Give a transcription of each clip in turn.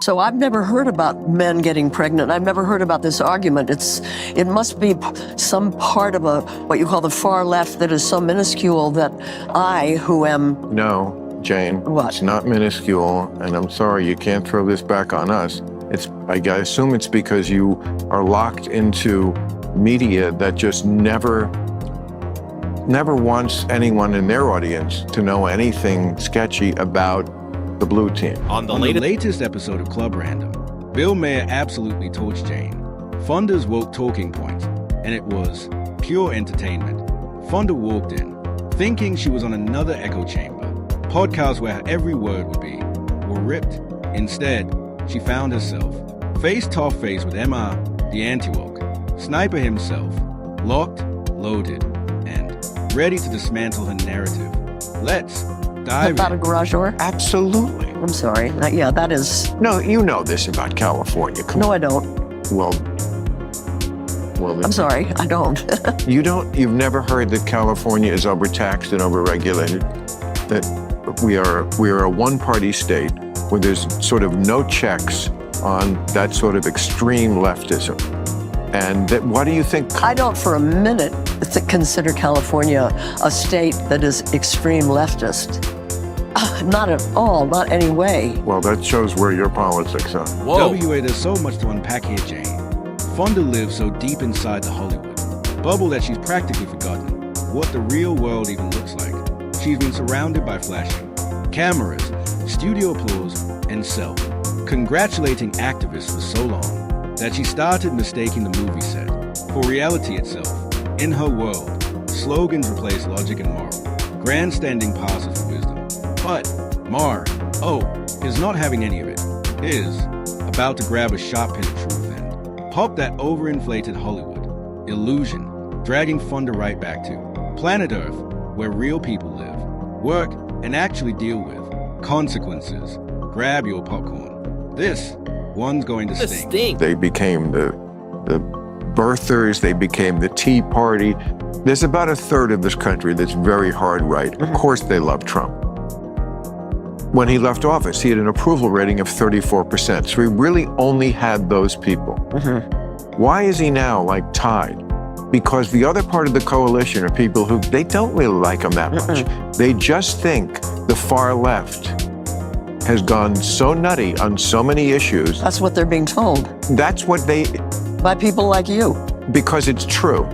So I've never heard about men getting pregnant. I've never heard about this argument. It must be some part of what you call the far left that is so minuscule that I, who am... No, Jane. What? It's not minuscule, and I'm sorry, you can't throw this back on us. I assume it's because you are locked into media that just never wants anyone in their audience to know anything sketchy about the blue team. On the latest episode of Club Random, Bill Maher absolutely torched Jane. Fonda's woke talking points, and it was pure entertainment. Fonda walked in, thinking she was on another echo chamber. Podcasts where every word would be, were ripped. Instead, she found herself face-to-face with MR, the anti-woke, Sniper himself, locked, loaded, and ready to dismantle her narrative. Let's dive About in. a garage door? Absolutely. I'm sorry. Yeah, that is... No, you know this about California. Come No, on. I don't. Well, I'm sorry, I don't. You've never heard that California is overtaxed and overregulated? That we are a one-party state where there's sort of no checks on that sort of extreme leftism. And what do you think? I don't for a minute consider California a state that is extreme leftist. Not at all, not any way. Well, that shows where your politics are. Whoa. WA, there's so much to unpack here, Jane. Fonda lives so deep inside the Hollywood bubble that she's practically forgotten what the real world even looks like. She's been surrounded by flashing cameras, studio applause, and self-congratulating activists for so long that she started mistaking the movie set for reality itself. In her world, slogans replace logic and moral, grandstanding passes for wisdom. But Maher, is not having any of it, is about to grab a sharp pin of truth and pop that overinflated Hollywood illusion, dragging Fonda right back to planet Earth, where real people live, work, and actually deal with consequences. Grab your popcorn. This one's going to sting. They became the birthers, they became the Tea Party. There's about a third of this country that's very hard right. Of course they love Trump. When he left office, he had an approval rating of 34%. So he really only had those people. Why is he now tied? Because the other part of the coalition are people who, they don't really like him that much. They just think the far left has gone so nutty on so many issues. That's what they're being told. That's what By people like you. because it's true.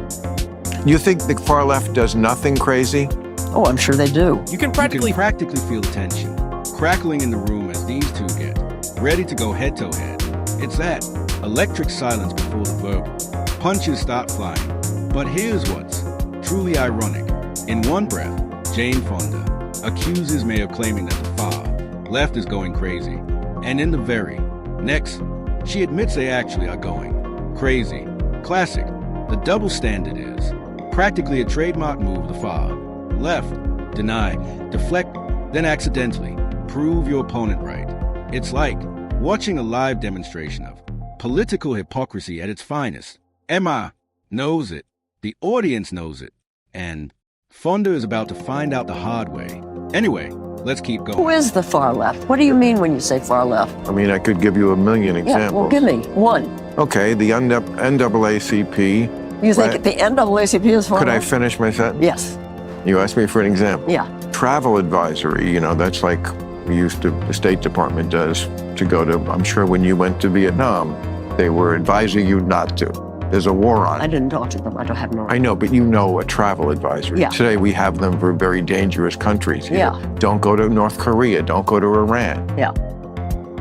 You think the far left does nothing crazy? Oh, I'm sure they do. You can practically feel the tension crackling in the room as these two get ready to go head-to-head. It's that electric silence before the verbal. Punches start flying. But here's what's truly ironic. In one breath, Jane Fonda accuses Maher of claiming that the far left is going crazy. And in the very next, she admits they actually are going crazy. Classic. The double standard is practically a trademark move of the far left. Deny, deflect, then accidentally prove your opponent right. It's like watching a live demonstration of political hypocrisy at its finest. Emma knows it. The audience knows it. And Fonda is about to find out the hard way. Anyway, let's keep going. Who is the far left? What do you mean when you say far left? I mean, I could give you a million examples. Yeah, well, give me one. Okay, the NAACP. You think the NAACP is far Could I left? finish my sentence? Yes. You asked me for an example. Yeah. Travel advisory, that's like the State Department does to go to, I'm sure when you went to Vietnam, they were advising you not to. There's a war on. I didn't talk to them. I don't have no. I know, but you know a travel advisory. Yeah. Today we have them for very dangerous countries. Yeah. Don't go to North Korea. Don't go to Iran. Yeah.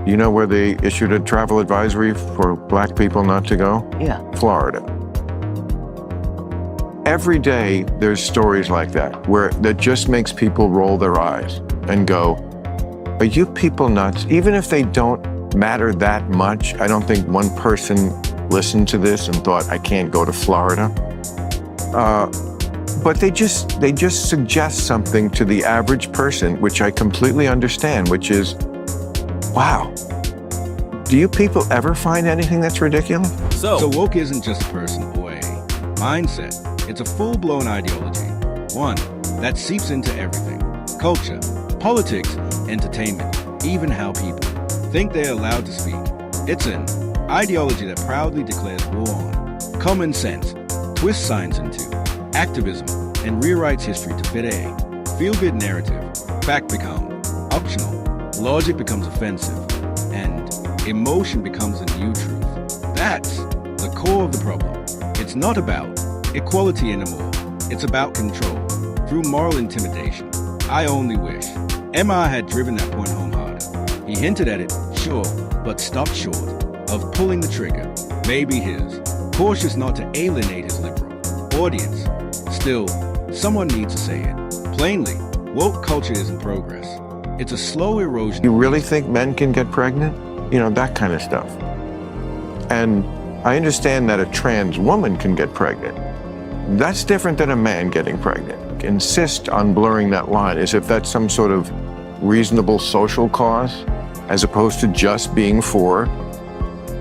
You know where they issued a travel advisory for black people not to go? Yeah. Florida. Every day there's stories like that that just makes people roll their eyes and go, are you people nuts? Even if they don't matter that much, I don't think one person listened to this and thought, I can't go to Florida. But they just suggest something to the average person, which I completely understand, which is, wow, do you people ever find anything that's ridiculous? So woke isn't just a person or a mindset. It's a full-blown ideology. One that seeps into everything. Culture, politics, entertainment, even how people think they're allowed to speak. It's an ideology that proudly declares war on common sense, twists science into activism, and rewrites history to fit a feel-good narrative. Fact become optional, logic becomes offensive, and emotion becomes the new truth. That's the core of the problem. It's not about equality anymore. It's about control through moral intimidation. I only wish MR had driven that point home harder. He hinted at it, sure, but stopped short of pulling the trigger. Maybe his cautious not to alienate his liberal audience. Still, someone needs to say it. Plainly, woke culture is in progress. It's a slow erosion. You really think men can get pregnant? You know, that kind of stuff. And I understand that a trans woman can get pregnant. That's different than a man getting pregnant. Insist on blurring that line as if that's some sort of reasonable social cause, as opposed to just being for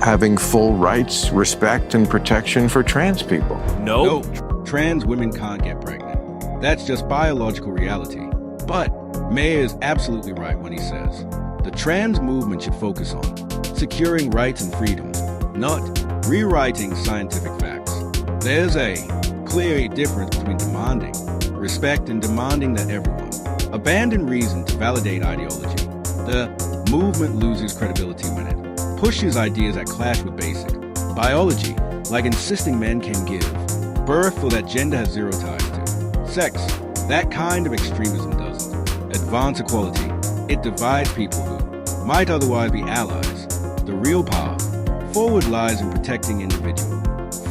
having full rights, respect, and protection for trans people. No, trans women can't get pregnant. That's just biological reality. But Maher is absolutely right when he says the trans movement should focus on securing rights and freedoms, not rewriting scientific facts. There's a clear difference between demanding respect and demanding that everyone abandon reason to validate ideology. The movement loses credibility when it pushes ideas that clash with basic biology, like insisting men can give birth or that gender has zero ties to sex. That kind of extremism doesn't advance equality. It divides people who might otherwise be allies. The real path forward lies in protecting individual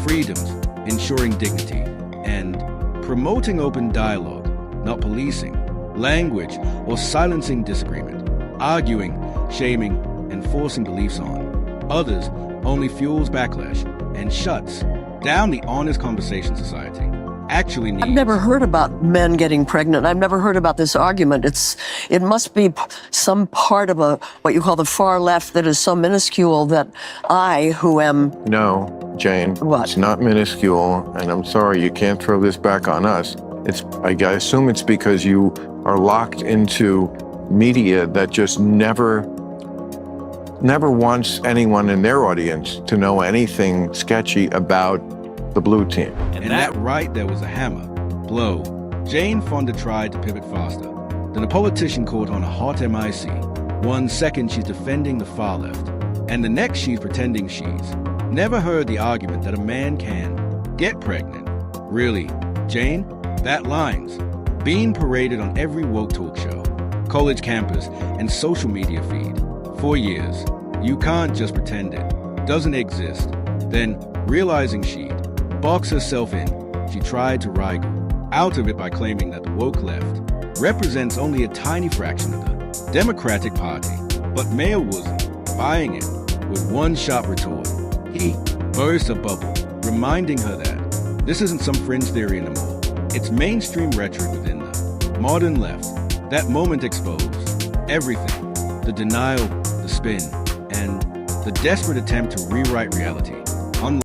freedoms, ensuring dignity, and promoting open dialogue, not policing language or silencing disagreement. Arguing, shaming, and forcing beliefs on others only fuels backlash and shuts down the honest conversation society actually needs. I've never heard about men getting pregnant. I've never heard about this argument. It must be some part of what you call the far left that is so minuscule that I, who am... No, Jane, What? It's not minuscule, and I'm sorry, you can't throw this back on us. I assume it's because you are locked into media that just never wants anyone in their audience to know anything sketchy about the blue team. And that right there was a hammer blow. Jane Fonda tried to pivot faster than a politician caught on a hot MIC. 1 second she's defending the far left, and the next she's pretending she's never heard the argument that a man can get pregnant. Really, Jane, that line's being paraded on every woke talk show, college campus, and social media feed for years. You can't just pretend it doesn't exist. Then, realizing she'd box herself in, she tried to wriggle out of it by claiming that the woke left represents only a tiny fraction of the Democratic Party. But Maher wasn't buying it with one sharp retort. He burst a bubble, reminding her that this isn't some fringe theory anymore. It's mainstream rhetoric within the modern left. That moment exposed everything: the denial, the spin, and the desperate attempt to rewrite reality.